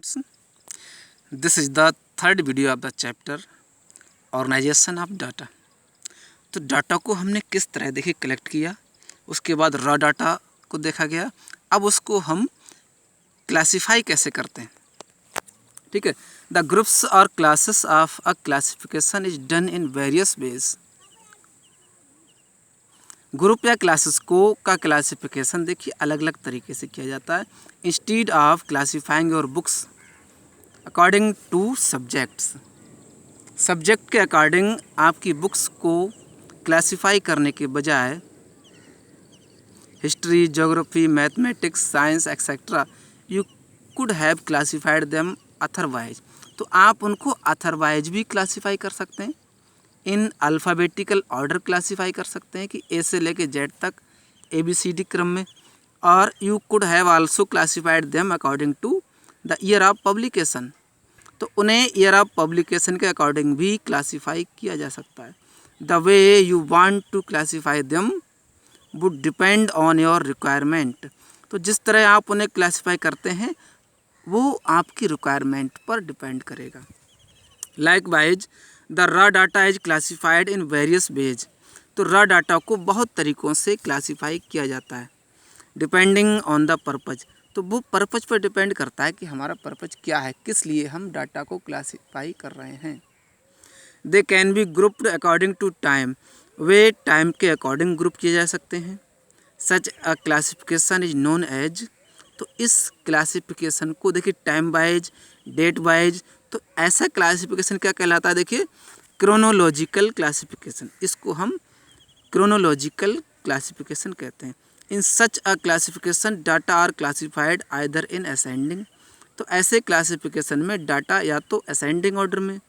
students. This is the third video of the chapter organisation of data. तो data को हमने किस तरह देखिए कलेक्ट किया, उसके बाद रॉ डाटा को देखा गया, अब उसको हम क्लासिफाई कैसे करते हैं। ठीक है, द ग्रुप्स और classes of a classification is done in various ways. Group या क्लासेस को का क्लासिफिकेशन देखिए अलग अलग तरीके से किया जाता है। Instead of classifying your books according to subjects, subject के अकॉर्डिंग आपकी बुक्स को क्लासिफाई करने के बजाय history, geography, mathematics, science etcetera, you could have classified them otherwise. तो आप उनको अथरवाइज भी क्लासिफाई कर सकते हैं, इन अल्फ़ाबेटिकल ऑर्डर क्लासिफाई कर सकते हैं कि ए से लेके जेड तक ABCD क्रम में, और you could have also classified them according to the year of publication. तो उन्हें ईयर ऑफ पब्लिकेशन के अकॉर्डिंग भी क्लासिफाई किया जा सकता है। The way you want to classify them would depend on your requirement. तो जिस तरह आप उन्हें क्लासिफाई करते हैं वो आपकी रिक्वायरमेंट पर डिपेंड करेगा। Likewise the raw data is classified in various ways. तो रॉ डाटा को बहुत तरीक़ों से क्लासिफाई किया जाता है डिपेंडिंग ऑन द पर्पज़। तो वो पर्पज़ पर डिपेंड करता है कि हमारा पर्पज़ क्या है, किस लिए हम डाटा को क्लासिफाई कर रहे हैं। They can be grouped according to time. वे टाइम के अकॉर्डिंग ग्रुप किए जा सकते हैं। Such a classification is known as. तो इस क्लासिफिकेशन को देखिए टाइम वाइज, डेट वाइज, तो ऐसा क्लासिफिकेशन क्या कहलाता है, देखिए क्रोनोलॉजिकल क्लासिफिकेशन। इसको हम क्रोनोलॉजिकल क्लासिफिकेशन कहते हैं। In such a classification data are classified either in ascending. तो ऐसे क्लासिफिकेशन में डाटा या तो असेंडिंग ऑर्डर में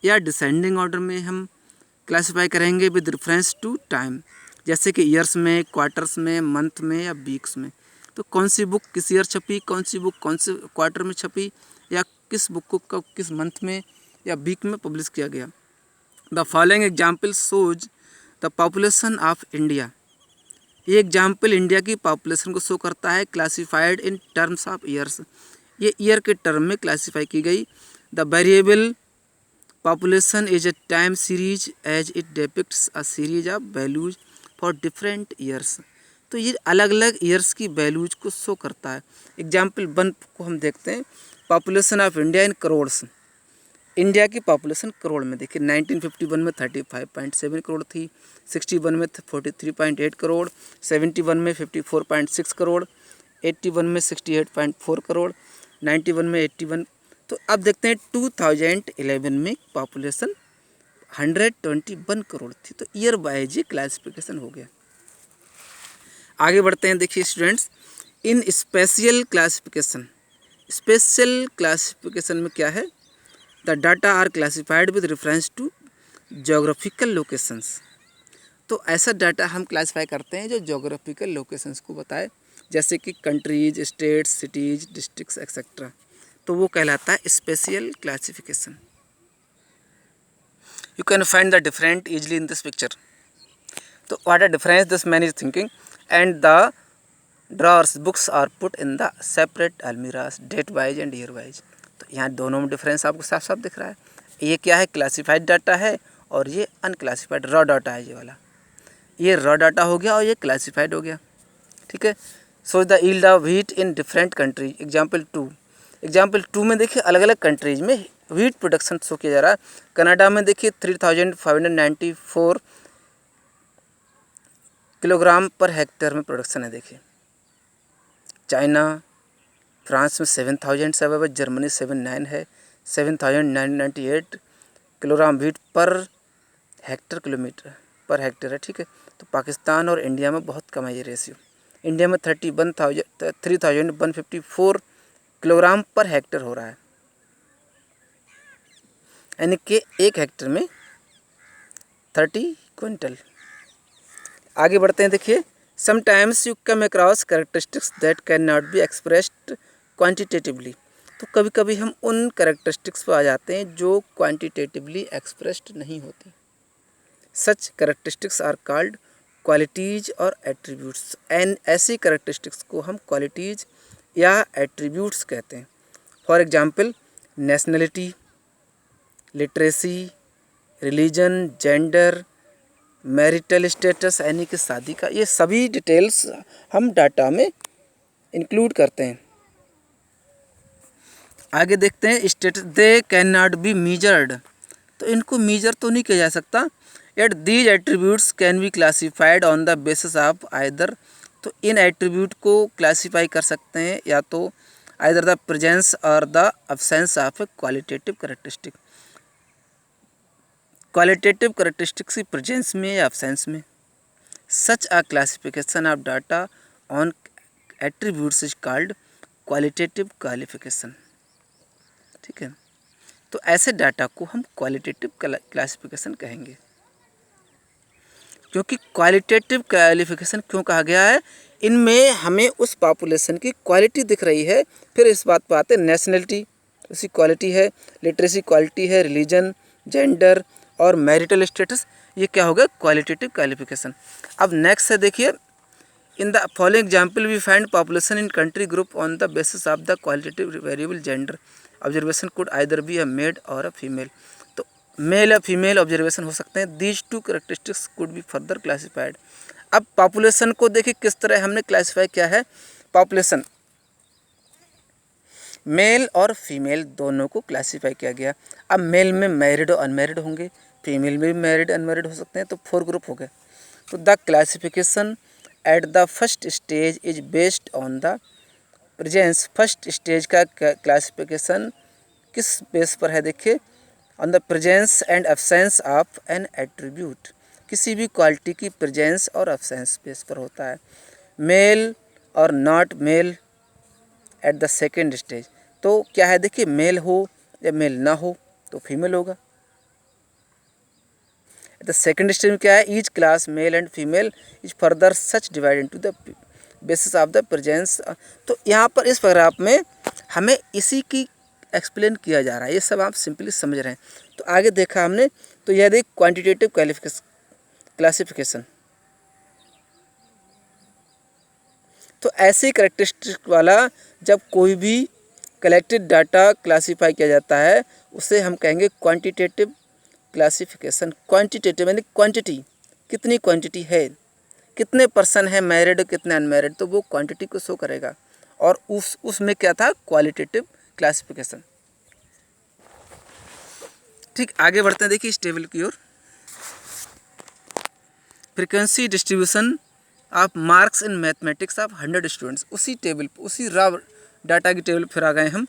या डिसेंडिंग ऑर्डर में हम क्लासिफाई करेंगे विद रेफरेंस टू टाइम, जैसे कि ईयर्स में, क्वार्टर्स में, मंथ में या वीक्स में। तो कौन सी बुक किस ईयर छपी, कौन सी बुक कौन से क्वार्टर में छपी, या किस बुक को कब किस मंथ में या वीक में पब्लिश किया गया। The following example shows the population of India. ये एग्जाम्पल इंडिया की पॉपुलेशन को शो करता है classified in terms of years. ये ईयर के टर्म में क्लासिफाई की गई। The variable population is a time series as it depicts a series of values for different years. तो ये अलग अलग ईयर्स की वैल्यूज को शो करता है। एग्जाम्पल 1 को हम देखते हैं, population of India in crores. India की पॉपुलेशन करोड़ में देखिए 1951 में 35.7 करोड़ थी, 61 में 43.8 करोड़, 71 में 54.6 करोड़, 81 में 68.4 करोड़, 91 में 81। तो अब देखते हैं 2011 में पॉपुलेशन 121 करोड़ थी। तो ईयर वाइज ये क्लासिफिकेशन हो गया। आगे बढ़ते हैं, देखिए students, in spatial classification. Spatial classification में क्या है, the data are classified with reference to geographical locations. तो ऐसा डाटा हम क्लासिफाई करते हैं जो जोग्राफिकल लोकेशंस को बताए, जैसे कि countries, states, cities, districts etcetera. तो वो कहलाता है special classification. You can find the different easily in this picture. तो what are difference this man is thinking and the drawers books are put in the separate almirahs date wise and year wise. तो यहाँ दोनों में difference आपको साफ साफ दिख रहा है। ये क्या है, क्लासिफाइड डाटा है, और ये अनक्लासिफाइड रॉ डाटा है। ये वाला ये रॉ डाटा हो गया और ये क्लासिफाइड हो गया। ठीक है। So the yield of wheat in different countries. Example two में देखिए अलग अलग कंट्रीज में व्हीट प्रोडक्शन शो किया जा रहा है। कनाडा में देखिए 3594 किलोग्राम पर हेक्टेयर में प्रोडक्शन है। देखिए चाइना, फ्रांस में 7007 है, जर्मनी 79 है, 7998 किलोग्राम व्हीट पर हेक्टेयर है। ठीक है। तो पाकिस्तान और इंडिया में बहुत कम है ये रेशियो। इंडिया में 3154 किलोग्राम पर हेक्टेयर हो रहा है, यानी कि 1 हेक्टेयर में 30 क्विंटल। आगे बढ़ते हैं, देखिए sometimes you come across characteristics that can not be expressed quantitatively. तो कभी कभी हम उन कैरेक्टरिस्टिक्स पर आ जाते हैं जो क्वांटिटेटिवली एक्सप्रेस्ड नहीं होती। सच कैरेक्टरिस्टिक्स आर कॉल्ड क्वालिटीज़ और एट्रीब्यूट्स। एंड ऐसी कैरेक्टरिस्टिक्स को हम क्वालिटीज़ या एट्रीब्यूट्स कहते हैं। For example nationality, literacy, religion, gender, marital status यानी कि शादी का, ये सभी डिटेल्स हम डाटा में इंक्लूड करते हैं। आगे देखते हैं status, they can not be measured, तो इनको मीजर तो नहीं किया जा सकता। At these attributes can be classified on the basis of either, तो इन एट्रीब्यूट को क्लासीफाई कर सकते हैं या तो आइदर द प्रेजेंस और the absence of a qualitative characteristic, qualitative characteristics की प्रेजेंस में या अब्सेंस में। Such a classification of data on attributes is called qualitative qualification. ठीक है, तो ऐसे डाटा को हम क्वालिटेटिव क्लासिफिकेशन कहेंगे। क्योंकि क्वालिटेटिव क्वालिफिकेशन क्यों कहा गया है, इनमें हमें उस पॉपुलेशन की क्वालिटी दिख रही है। फिर इस बात पर आते हैं, नेशनलिटी उसकी क्वालिटी है, लिटरेसी क्वालिटी है, रिलीजन, जेंडर और मैरिटल स्टेटस, ये क्या होगा क्वालिटेटिव क्वालिफिकेशन। अब नेक्स्ट है देखिए, in the following example we find population in country group on the basis of the qualitative variable gender, observation could either be a male or a female, तो male या female observation हो सकते हैं। These two characteristics could be further classified. अब population को देखिए किस तरह हमने क्लासिफाई किया है। पॉपुलेशन मेल और फीमेल दोनों को क्लासिफाई किया गया। अब मेल में मैरिड और अनमैरिड होंगे, फीमेल में भी मैरिड अनमैरिड हो सकते हैं, तो 4 ग्रुप हो गए। तो the classification at the first stage is based on the presence. First stage का क्लासिफिकेशन किस बेस पर है देखिए, on the presence and absence of N attribute, किसी भी क्वालिटी की प्रेजेंस और एब्सेंस बेस पर होता है। मेल और not male at the second stage, तो क्या है देखिए, मेल हो या मेल ना हो तो फीमेल होगा। एट द सेकेंड स्टेज में क्या है, each class male and female is further such divide into the basis of the presence. तो यहाँ पर इस पैराग्राफ में हमें इसी की एक्सप्लेन किया जा रहा है, ये सब आप सिंपली समझ रहे हैं। तो आगे देखा हमने, तो यह देख क्वांटिटेटिव क्लासिफिकेशन, तो ऐसे कैरेक्टरिस्टिक वाला जब कोई भी कलेक्टेड डाटा क्लासीफाई किया जाता है उसे हम कहेंगे क्वांटिटेटिव क्लासिफिकेशन। क्वांटिटेटिव यानी क्वांटिटी, कितनी क्वांटिटी है, कितने पर्सन है मैरिड कितने अनमैरिड, तो वो क्वांटिटी को शो करेगा। और उसमें क्या था, क्वालिटेटिव क्लासिफिकेशन। ठीक, आगे बढ़ते हैं देखिए इस टेबल की ओर। Frequency distribution of marks in mathematics of 100 students, उसी टेबल उसी रॉ डाटा की टेबल फिर आ गए हम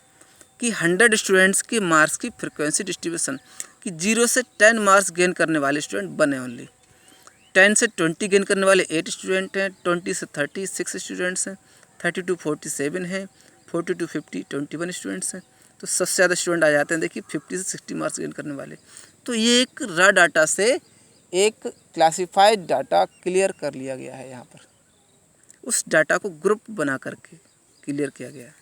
कि 100 स्टूडेंट्स के मार्क्स की फ्रीक्वेंसी डिस्ट्रीब्यूशन, कि 0 से 10 मार्क्स गेन करने वाले स्टूडेंट बने ओनली, 10 से 20 गेन करने वाले 8 स्टूडेंट हैं, 20 से 30 6 स्टूडेंट्स हैं, 30 to 47 हैं, 40 to 50 21 स्टूडेंट्स हैं। तो सबसे ज़्यादा स्टूडेंट आ जाते हैं देखिए 50 से 60 मार्क्स गेन करने वाले। तो ये एक रॉ डाटा से एक क्लासिफाइड डाटा क्लियर कर लिया गया है, यहाँ पर उस डाटा को ग्रुप बना करके क्लियर किया गया है।